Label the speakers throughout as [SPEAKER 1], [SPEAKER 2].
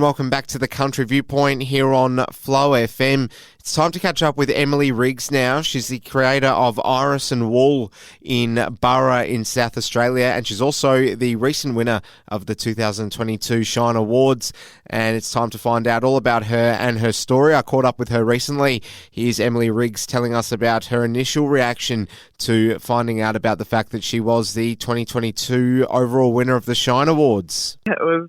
[SPEAKER 1] Welcome back to the Country Viewpoint here on Flow FM. It's time to catch up with Emily Riggs now. She's the creator of Iris and Wool in Burra in South Australia, and she's also the recent winner of the 2022 Shine Awards. And it's time to find out all about her and her story. I caught up with her recently. Here's Emily Riggs telling us about her initial reaction to finding out about the fact that she was the 2022 overall winner of the Shine Awards.
[SPEAKER 2] It was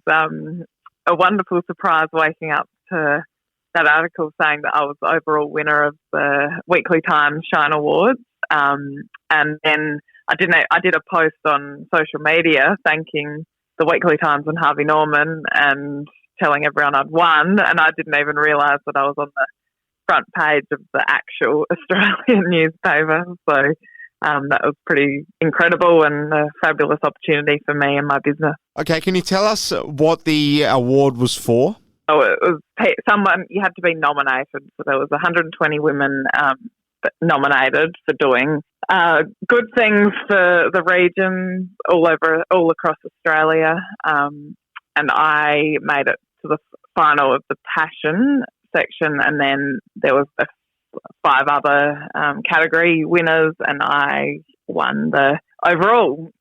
[SPEAKER 2] a wonderful surprise waking up to that article saying that I was the overall winner of the Weekly Times Shine Awards. And then I did a post on social media thanking the Weekly Times and Harvey Norman and telling everyone I'd won, and I didn't even realise that I was on the front page of the actual Australian newspaper. So that was pretty incredible and a fabulous opportunity for me and my business.
[SPEAKER 1] Okay, can you tell us what the award was for?
[SPEAKER 2] Oh, it was you had to be nominated. So there was 120 women nominated for doing good things for the region all across Australia. And I made it to the final of the passion section, and then there was 5 other category winners, and I won the overall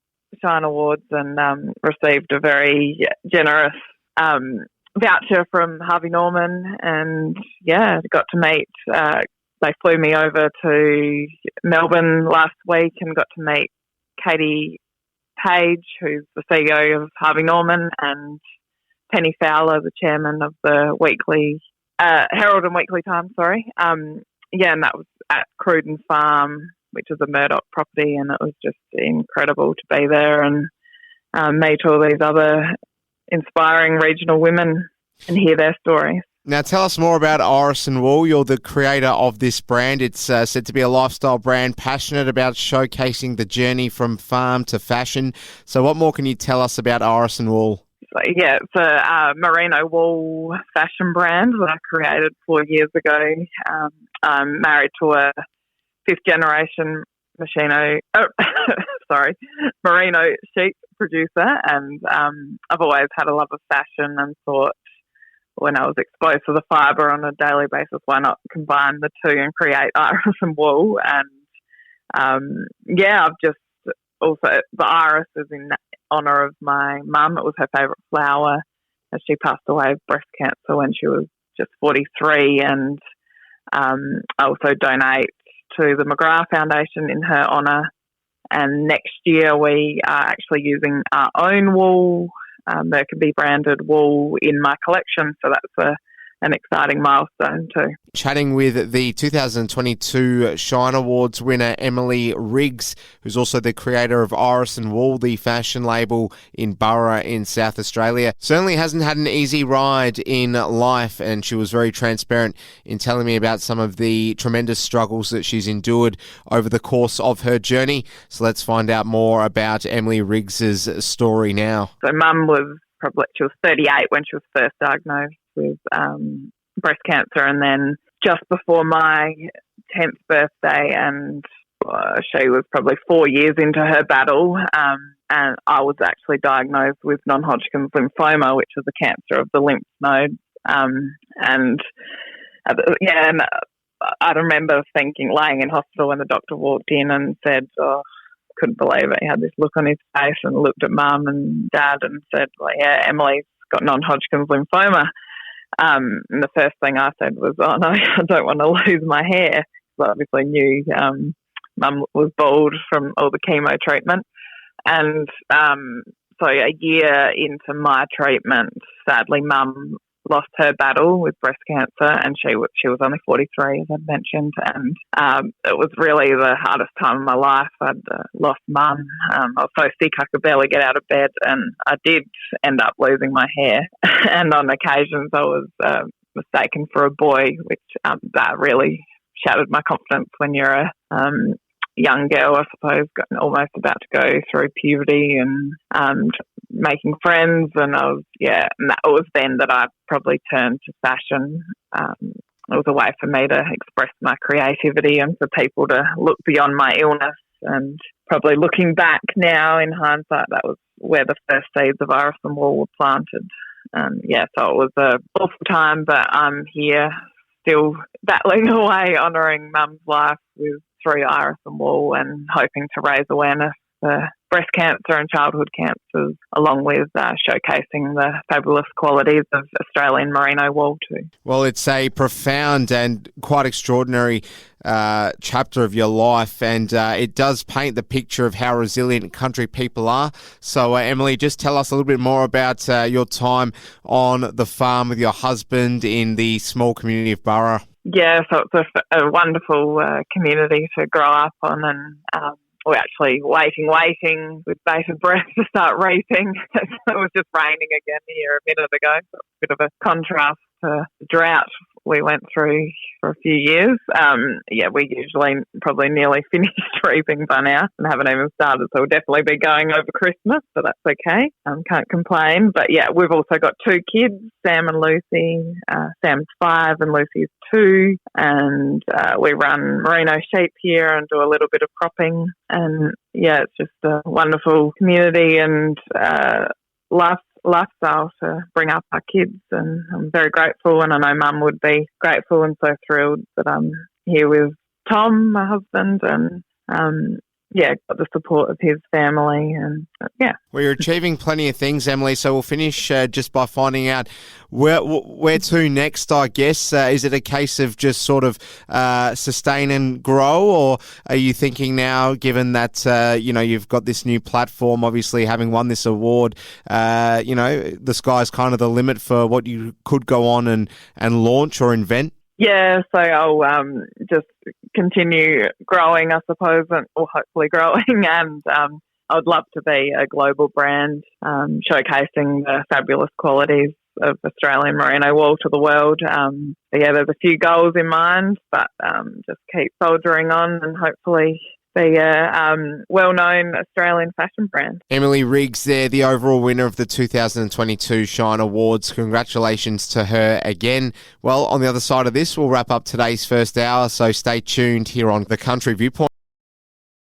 [SPEAKER 2] Shine Awards and received a very generous voucher from Harvey Norman, and got to meet. They flew me over to Melbourne last week and got to meet Katie Page, who's the CEO of Harvey Norman, and Penny Fowler, the chairman of the Weekly Herald and Weekly Times. And that was at Cruden Farm, which is a Murdoch property, and it was just incredible to be there and meet all these other inspiring regional women and hear their stories.
[SPEAKER 1] Now tell us more about Iris and Wool. You're the creator of this brand. It's said to be a lifestyle brand, passionate about showcasing the journey from farm to fashion. So what more can you tell us about Iris and Wool?
[SPEAKER 2] So, it's a merino wool fashion brand that I created 4 years ago. I'm married to a 5th generation merino sheep producer, and I've always had a love of fashion and thought when I was exposed to the fibre on a daily basis, why not combine the two and create Iris and Wool? And I've just also, the Iris is in honour of my mum. It was her favourite flower, as she passed away of breast cancer when she was just 43, and I also donate to the McGrath Foundation in her honour. And next year we are actually using our own wool. There can be branded wool in my collection, so that's an exciting milestone too.
[SPEAKER 1] Chatting with the 2022 Shine Awards winner Emily Riggs, who's also the creator of Iris and Wool, the fashion label in Burra in South Australia. Certainly hasn't had an easy ride in life, and she was very transparent in telling me about some of the tremendous struggles that she's endured over the course of her journey. So let's find out more about Emily Riggs's story now.
[SPEAKER 2] So Mum was 38 when she was first diagnosed with breast cancer, and then just before my 10th birthday, and she was probably 4 years into her battle, and I was actually diagnosed with non-Hodgkin's lymphoma, which is a cancer of the lymph nodes. And I remember laying in hospital when the doctor walked in and said, couldn't believe it. He had this look on his face and looked at Mum and Dad and said, Emily's got non-Hodgkin's lymphoma. And the first thing I said was, oh no, I don't want to lose my hair. So I obviously knew Mum was bald from all the chemo treatment. And so a year into my treatment, sadly, Mum lost her battle with breast cancer, and she was only 43, as I'd mentioned, and it was really the hardest time of my life. I'd lost Mum. I was so sick I could barely get out of bed, and I did end up losing my hair. And on occasions I was mistaken for a boy, which that really shattered my confidence when you're a young girl, I suppose, almost about to go through puberty and making friends. And and that was then that I probably turned to fashion. It was a way for me to express my creativity and for people to look beyond my illness. And probably looking back now in hindsight, that was where the first seeds of Iris and Wool were planted. So it was a awful time, but I'm here still battling away, honouring Mum's life with through Iris and Wool and hoping to raise awareness for breast cancer and childhood cancers, along with showcasing the fabulous qualities of Australian merino wool too.
[SPEAKER 1] Well, it's a profound and quite extraordinary chapter of your life, and it does paint the picture of how resilient country people are. So, Emily, just tell us a little bit more about your time on the farm with your husband in the small community of Burra.
[SPEAKER 2] Yeah, so it's a wonderful community to grow up on, and we're actually waiting with bated breath to start reaping. It was just raining again here a minute ago, so it's a bit of a contrast to the drought we went through for a few years. We usually probably nearly finished reaping by now and haven't even started, so we'll definitely be going over Christmas, but that's okay. Can't complain. But yeah, we've also got 2 kids, Sam and Lucy. Sam's 5 and Lucy's 2, and we run merino sheep here and do a little bit of cropping. And yeah, it's just a wonderful community and lifestyle to bring up our kids, and I'm very grateful, and I know Mum would be grateful and so thrilled that I'm here with Tom, my husband, and got the support of his family, and
[SPEAKER 1] Well, you're achieving plenty of things, Emily, so we'll finish just by finding out where to next, I guess. Is it a case of just sort of sustain and grow, or are you thinking now, given that, you've got this new platform, obviously having won this award, the sky's kind of the limit for what you could go on and launch or invent?
[SPEAKER 2] Yeah, so I'll just continue growing, I suppose, or hopefully growing, and I would love to be a global brand, showcasing the fabulous qualities of Australian merino wool to the world. There's a few goals in mind, but just keep soldiering on and hopefully be a well-known Australian fashion brand.
[SPEAKER 1] Emily Riggs there, the overall winner of the 2022 Shine Awards. Congratulations to her again. Well, on the other side of this, we'll wrap up today's first hour, so stay tuned here on The Country Viewpoint.